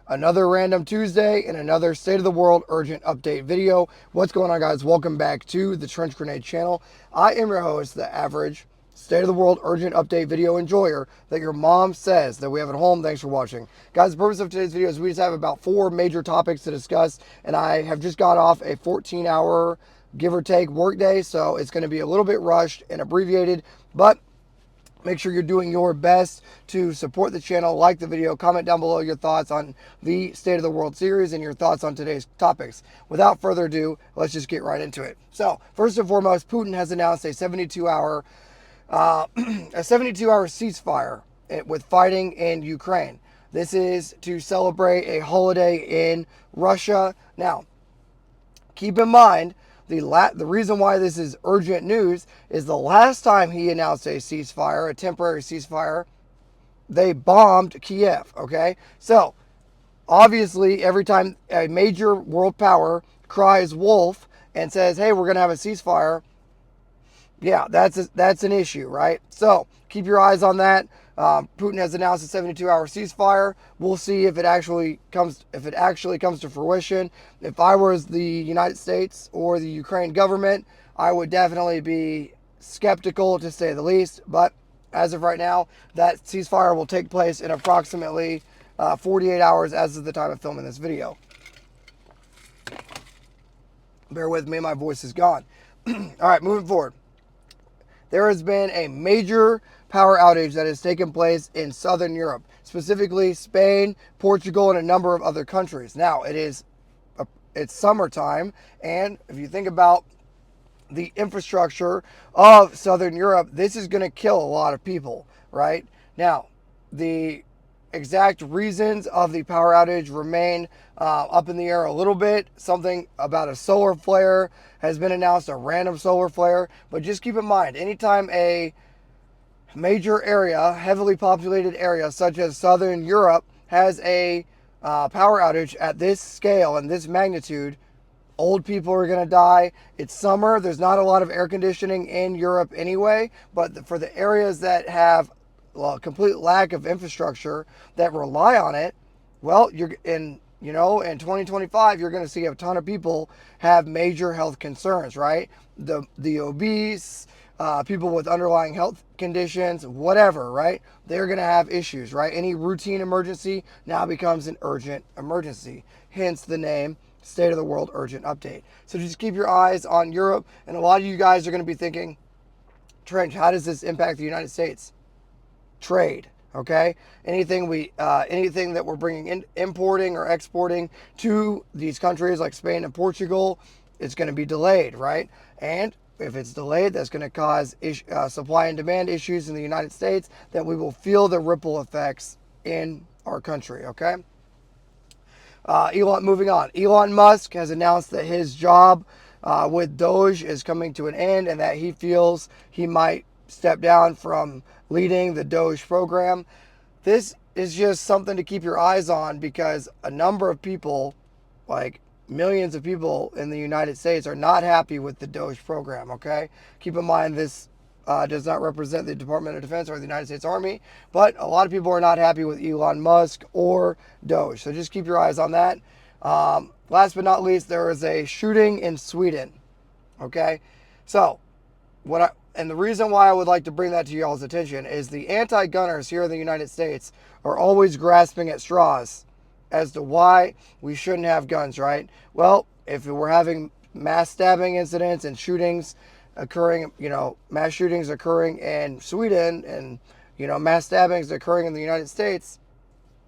Another Random Tuesday and another State of the World Urgent Update video. What's going on, guys? Welcome back to the Trench Grenade channel. I am your host, the average State of the World Urgent Update video enjoyer that your mom says that we have at home. Thanks for watching. Guys, the purpose of today's video is we just have about 4 major topics to discuss, and I have just got off a 14-hour give or take workday, so it's going to be a little bit rushed and abbreviated, but make sure you're doing your best to support the channel, like the video, comment down below your thoughts on the State of the World series and your thoughts on today's topics. Without further ado, let's just get right into it. So, first and foremost, Putin has announced a 72-hour ceasefire with fighting in Ukraine. This is to celebrate a holiday in Russia. Now, keep in mind, the reason why this is urgent news is the last time he announced a ceasefire, a temporary ceasefire, they bombed Kiev, okay? So, obviously, every time a major world power cries wolf and says, hey, we're going to have a ceasefire, yeah, that's an issue, right? So keep your eyes on that. Putin has announced a 72-hour ceasefire. We'll see if it actually comes to fruition. If I was the United States or the Ukraine government, I would definitely be skeptical, to say the least. But as of right now, that ceasefire will take place in approximately 48 hours as of the time of filming this video. Bear with me, my voice is gone. All right, moving forward. There has been a major power outage that has taken place in Southern Europe, specifically Spain, Portugal, and a number of other countries. Now, it's summertime, and if you think about the infrastructure of Southern Europe, this is going to kill a lot of people, right? Now, the exact reasons of the power outage remain up in the air a little bit. Something about a solar flare has been announced, a random solar flare. But just keep in mind, anytime a major area, heavily populated area, such as Southern Europe, has a power outage at this scale and this magnitude, old people are going to die. It's summer. There's not a lot of air conditioning in Europe anyway. But for the areas that have complete lack of infrastructure that rely on it, well, in 2025, you're going to see a ton of people have major health concerns, right? The obese, people with underlying health conditions, whatever, right? They're going to have issues, right? Any routine emergency now becomes an urgent emergency. Hence the name State of the World Urgent Update. So just keep your eyes on Europe. And a lot of you guys are going to be thinking, Trench, how does this impact the United States? Trade, okay? Anything that we're bringing in, importing or exporting to these countries like Spain and Portugal, it's going to be delayed, right? And if it's delayed, that's going to cause supply and demand issues in the United States that we will feel the ripple effects in our country, okay? Moving on. Elon Musk has announced that his job with Doge is coming to an end and that he feels he might step down from leading the Doge program. This is just something to keep your eyes on because a number of people, like millions of people in the United States, are not happy with the Doge program, okay? Keep in mind this does not represent the Department of Defense or the United States Army, but a lot of people are not happy with Elon Musk or Doge. So just keep your eyes on that. Last but not least, there is a shooting in Sweden, okay? So and the reason why I would like to bring that to y'all's attention is the anti-gunners here in the United States are always grasping at straws as to why we shouldn't have guns, right? Well, if we're having mass stabbing incidents and shootings occurring, mass shootings occurring in Sweden and, mass stabbings occurring in the United States,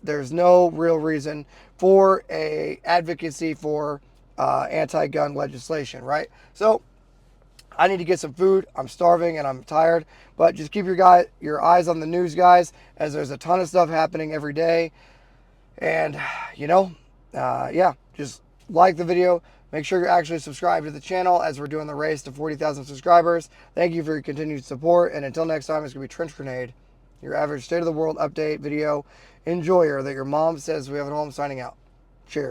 there's no real reason for a advocacy for anti-gun legislation, right? So I need to get some food. I'm starving and I'm tired. But just keep your eyes on the news, guys, as there's a ton of stuff happening every day. And, yeah, just like the video. Make sure you're actually subscribed to the channel as we're doing the race to 40,000 subscribers. Thank you for your continued support. And until next time, it's going to be Trench Grenade, your average State of the World update video enjoyer that your mom says we have at home, signing out.